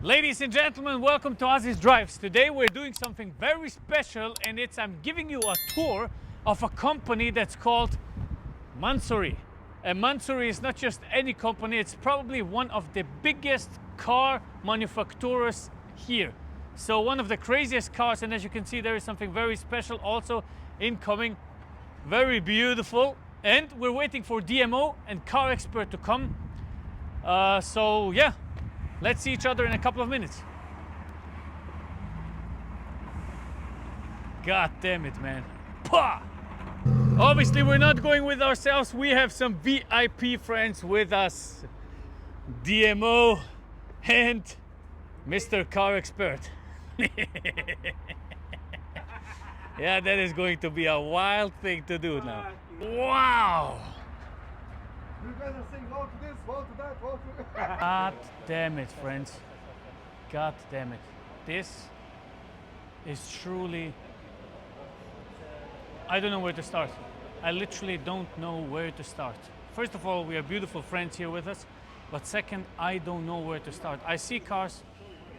Ladies and gentlemen, welcome to Ozzy's Drives. Today we're doing something very special, and I'm giving you a tour of a company that's called Mansory. And Mansory is not just any company, it's probably one of the biggest car manufacturers here. So one of the craziest cars, and as you can see there is something very special also incoming. Very beautiful. And we're waiting for DMO and car expert to come. So yeah, let's see each other in a couple of minutes. God damn it, man. Pah! Obviously, we're not going with ourselves. We have some VIP friends with us. DMO and Mr. Car Expert. Yeah, that is going to be a wild thing to do now. Wow! You guys are saying no to this, no to that, no to... God damn it, friends. God damn it. This is truly... I don't know where to start. I literally don't know where to start. First of all, we have beautiful friends here with us. But second, I don't know where to start. I see cars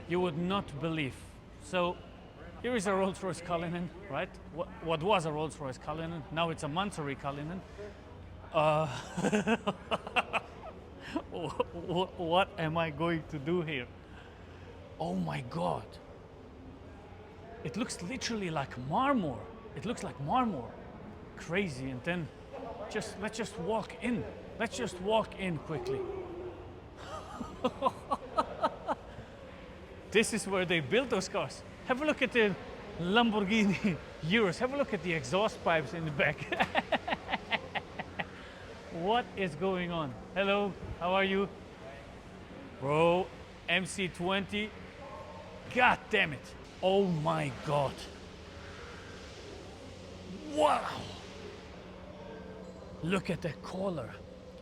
you would not believe. So here is a Rolls-Royce Cullinan, right? What was a Rolls-Royce Cullinan? Now it's a Mansory Cullinan. What am I going to do here? Oh my God. It looks literally like marmor. It looks like marmor. Crazy. And then let's just walk in. Let's just walk in quickly. This is where they build those cars. Have a look at the Lamborghini Urus. Have a look at the exhaust pipes in the back. What is going on? Hello, how are you? Bro, MC20. God damn it. Oh my God. Wow. Look at the collar.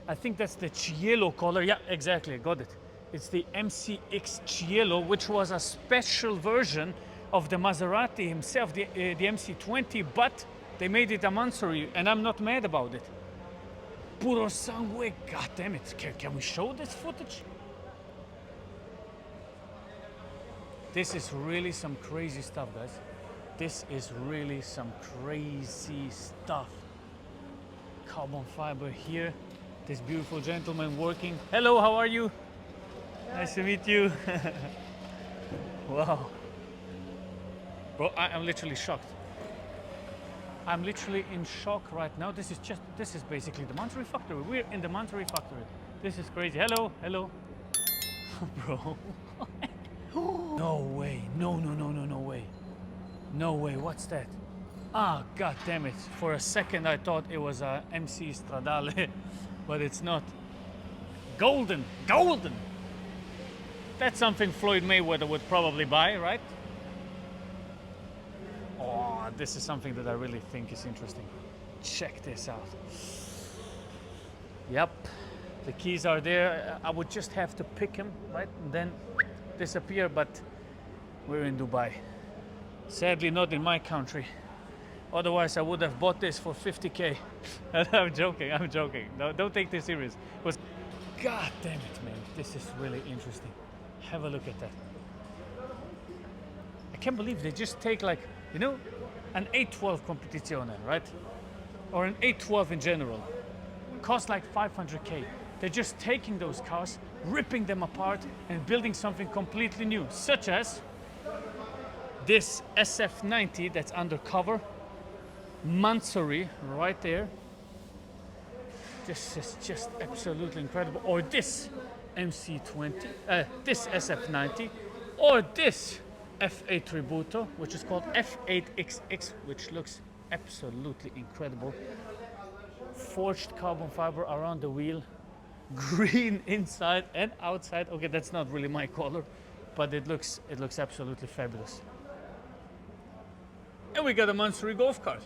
I think that's the Cielo collar. Yeah, exactly, got it. It's the MCX Cielo, which was a special version of the Maserati himself, the MC20, but they made it a Mansory, and I'm not mad about it. Puro sangue, god damn it. Can we show this footage? This is really some crazy stuff, guys. This is really some crazy stuff. Carbon fiber here. This beautiful gentleman working. Hello, how are you? Nice to meet you. Wow. Bro, I'm literally shocked. I'm literally in shock right now. This is basically the Mansory factory. We're in the Mansory factory. This is crazy. Hello, hello. Bro. No way. No way. No way. What's that? Ah, god damn it. For a second I thought it was a MC Stradale, but it's not. Golden. Golden. That's something Floyd Mayweather would probably buy, right? Oh, this is something that I really think is interesting. Check this out. Yep, the keys are there. I would just have to pick them, right? And then disappear, but we're in Dubai. Sadly, not in my country. Otherwise, I would have bought this for 50K. I'm joking, I'm joking. No, don't take this serious. But god damn it, man. This is really interesting. Have a look at that. I can't believe they just take, like, you know, an 812 Competizione, right? Or an 812 in general. Cost like 500K. They're just taking those cars, ripping them apart, and building something completely new, such as this SF90 that's undercover. Mansory right there. This is just absolutely incredible. Or this MC20, this SF90, or this F8 Tributo, which is called F8XX, which looks absolutely incredible. Forged carbon fiber around the wheel, green inside and outside. Okay, that's not really my color, but it looks absolutely fabulous. And we got a Mansory golf cart.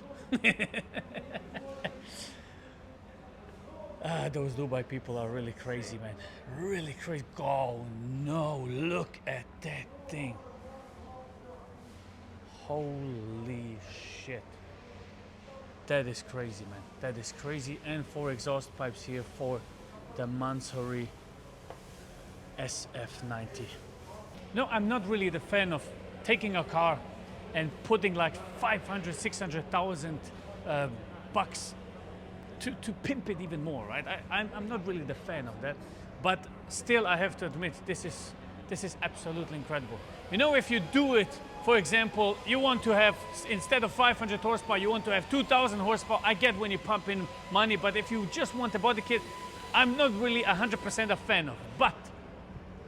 Those Dubai people are really crazy, man. Really crazy. Oh no, look at that thing. Holy shit. That is crazy, man. That is crazy. And 4 exhaust pipes here for the Mansory SF90. No, I'm not really the fan of taking a car and putting like 500, 600,000 bucks to pimp it even more, right? I'm not really the fan of that, but still I have to admit this is absolutely incredible. You know, if you do it, for example, you want to have, instead of 500 horsepower, you want to have 2,000 horsepower. I get when you pump in money, but if you just want a body kit, I'm not really 100% a fan of. But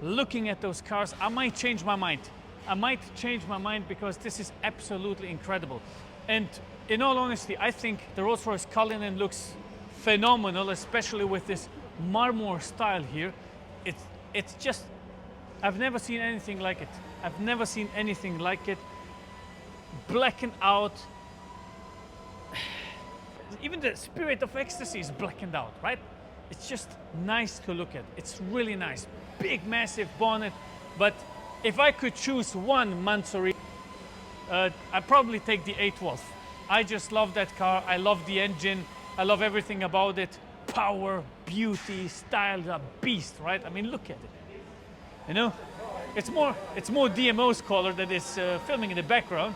looking at those cars, I might change my mind. I might change my mind because this is absolutely incredible. And in all honesty, I think the Rolls-Royce Cullinan looks phenomenal, especially with this marmor style here. It's just, I've never seen anything like it. I've never seen anything like it. Blackened out. Even the Spirit of Ecstasy is blackened out, right? It's just nice to look at. It's really nice. Big, massive bonnet. But if I could choose one Mansory, I'd probably take the A12. I just love that car. I love the engine. I love everything about it. Power, beauty, style, a beast, right? I mean, look at it. You know, it's more DMO's color that is filming in the background.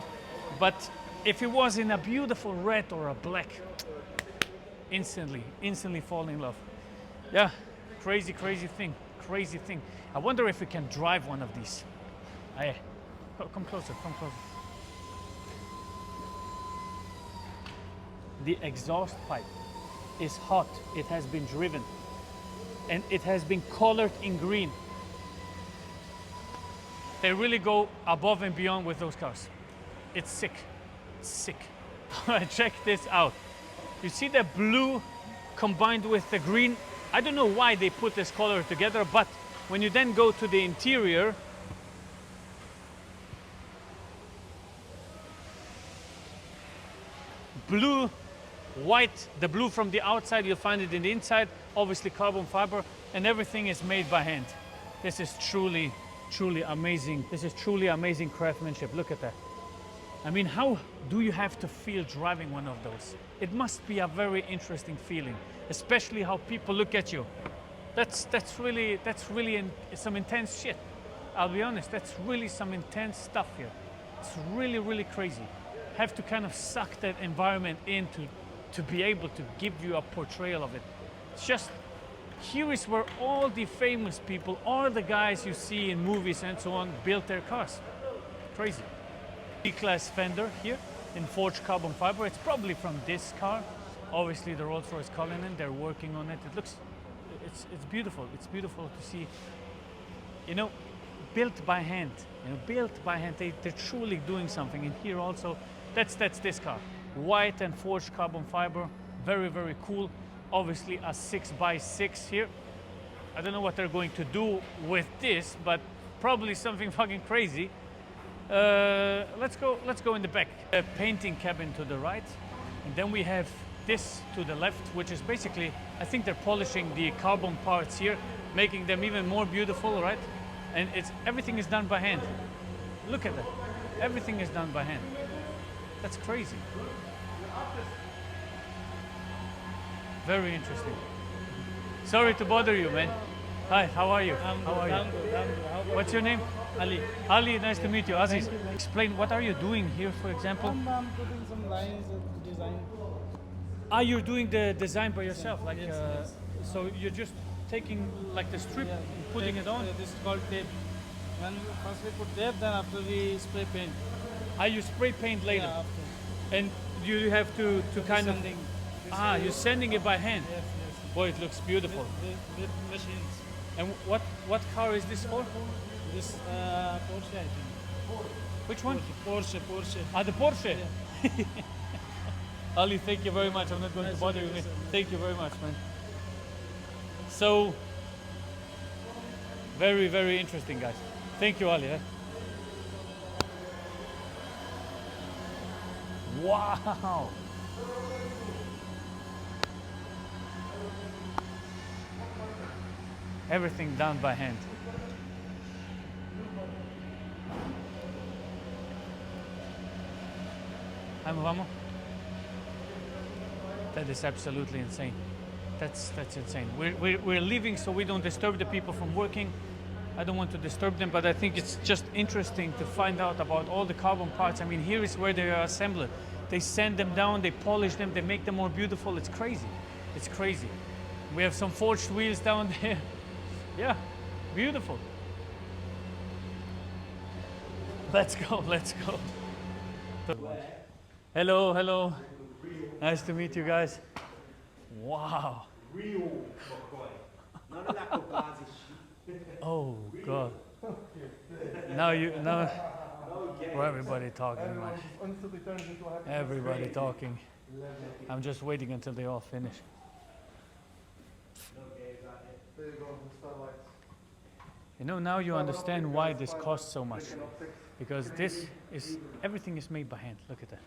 But if it was in a beautiful red or a black, instantly fall in love. Yeah, crazy thing. I wonder if we can drive one of these. Come closer. The exhaust pipe is hot. It has been driven. And it has been colored in green. They really go above and beyond with those cars. It's sick. Check this out. You see the blue combined with the green? I don't know why they put this color together, but when you then go to the interior, blue, white, the blue from the outside, you'll find it in the inside, obviously carbon fiber, and everything is made by hand. This is truly amazing. This is truly amazing craftsmanship. Look at that. I mean, how do you have to feel driving one of those? It must be a very interesting feeling, especially how people look at you. That's really some intense shit. I'll be honest, that's really some intense stuff here. It's really crazy. Have to kind of suck that environment in to be able to give you a portrayal of it. It's just, here is where all the famous people, all the guys you see in movies and so on, built their cars. Crazy. B-class fender here in forged carbon fiber. It's probably from this car. Obviously the Rolls-Royce Cullinan, they're working on it. It looks, it's beautiful. It's beautiful to see, you know, built by hand. You know, built by hand. They're truly doing something. And here also, that's this car. White and forged carbon fiber. Very cool. Obviously a 6x6 here. I don't know what they're going to do with this, but probably something fucking crazy. Let's go in the back. A painting cabin to the right, and then we have this to the left, which is basically, I think they're polishing the carbon parts here, making them even more beautiful, right? And everything is done by hand. Look at that. Everything is done by hand. That's crazy. Very interesting. Sorry to bother you, man. Hi, how are you? How are you? I'm good. What's your name? Ali. Ali, nice to meet you. Aziz, explain, what are you doing here, for example? I'm putting some lines of design. You're doing the design by yourself, like Yes. so you're just taking like the strip and putting it on. This is called tape. When first we put tape, then after we spray paint. You spray paint later, Yeah, after. and you have to kind of. Sanding. You're sanding it by hand. Yes. Boy, it looks beautiful. With machines. And what car is this for? This Porsche, I think. Which one? Porsche. The Porsche. Yeah. Ali, thank you very much. I'm not going to bother you. Nice. Thank you very much, man. So, very interesting, guys. Thank you, Ali. Wow. Everything done by hand. Vamos. That is absolutely insane. That's insane. We're leaving so we don't disturb the people from working. I don't want to disturb them, but I think it's just interesting to find out about all the carbon parts. I mean, here is where they are assembled. They sand them down, they polish them, they make them more beautiful. It's crazy. It's crazy. We have some forged wheels down there. Yeah, beautiful. Let's go, let's go. Hello, hello. Nice to meet you guys. Wow. Oh God. Now for everybody talking, man. Everybody talking. I'm just waiting until they all finish. There you go, the starlights. You know, now you understand why this costs so much. Because everything is made by hand. Look at that.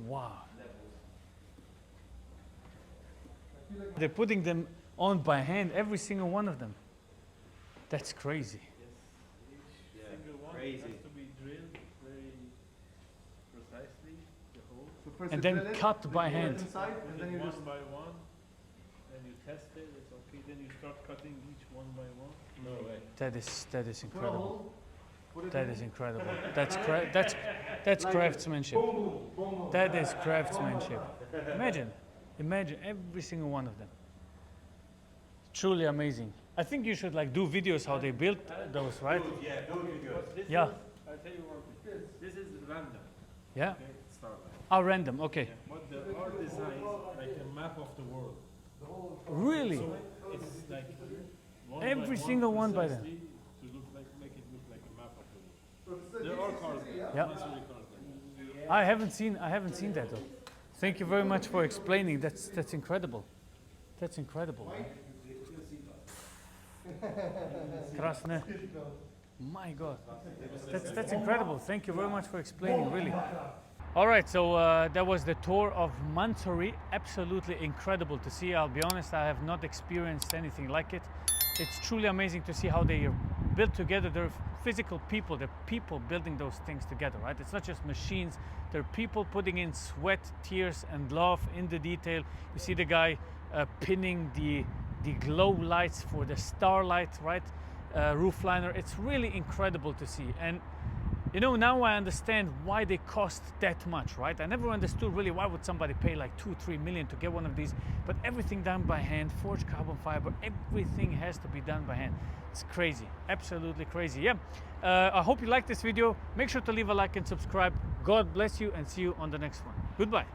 Wow. They're putting them on by hand, every single one of them. That's crazy. Yeah, crazy. Has to be drilled very precisely, the hole. So first And you then drill it, cut by you put it hand. inside, and then you one just by one, and you test it, it's okay. Then you start cutting each one by one. No way. That is put a incredible. hole, put it That in, is incredible. That's like craftsmanship. boom, boom, boom, boom. That is craftsmanship. Imagine every single one of them. Truly amazing. I think you should like do videos how they built those, right? Yeah, do videos. Yeah. I'll tell you one thing. This is random. Yeah. Okay, starlight. Oh, random. Okay. Yeah. But the art design is like a map of the world. Really? So it's like one Every by single one by them. precisely to make it look like a map of the world. So it's There are cars. Yeah. Mansory cars like that. I haven't seen that though. Thank you very much for explaining. That's incredible. That's incredible. Krasne. My God. That's incredible. Thank you very much for explaining, really. All right, so that was the tour of Mansory. Absolutely incredible to see. I'll be honest, I have not experienced anything like it. It's truly amazing to see how they are built together. They're physical people. They're people building those things together, right? It's not just machines. They're people putting in sweat, tears, and love in the detail. You see the guy pinning the glow lights for the starlight, right? Roof liner. It's really incredible to see. And you know, now I understand why they cost that much, right? I never understood really why would somebody pay like 2-3 million to get one of these, but everything done by hand, forged carbon fiber, everything has to be done by hand. It's crazy, absolutely crazy. Yeah, I hope you liked this video. Make sure to leave a like and subscribe. God bless you and see you on the next one. Goodbye.